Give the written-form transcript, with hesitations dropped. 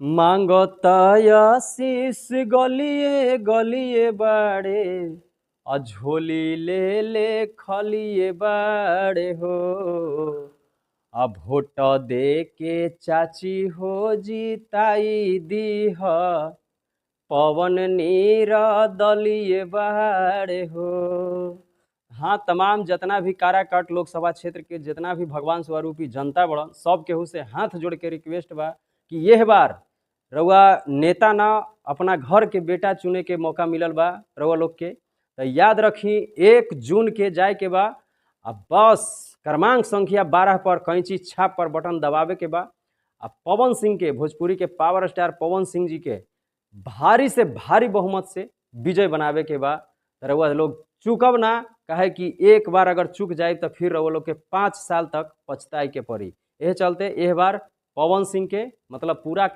मांगता आशीष गलिए गलिए बाड़े झोली ले ले खलिए बाड़े हो। अब भोट दे के चाची हो जीताई दीह पवन नीर दलिए बाड़े हो। हाँ, तमाम जितना भी काराकाट लोकसभा क्षेत्र के जितना भी भगवान स्वरूपी जनता बड़न सब केहू से हाथ जोड़ के रिक्वेस्ट बा कि यह बार रउआ नेता ना अपना घर के बेटा चुने के मौका मिलल बा रउआ लोग के, तो याद रखी 1 जून के जाए के बा। अब बस क्रमांक संख्या 12 पर कैंची छाप पर बटन दबावे के बा। अब पवन सिंह के, भोजपुरी के पावर स्टार पवन सिंह जी के भारी से भारी बहुमत से विजय बनावे के बा। रउआ लोग चूकब ना, कहे कि एक बार अगर चूक जाए तो फिर रउआ लोग के 5 साल तक पछताए के पड़ी। यह चलते यह बार पवन सिंह के मतलब पूरा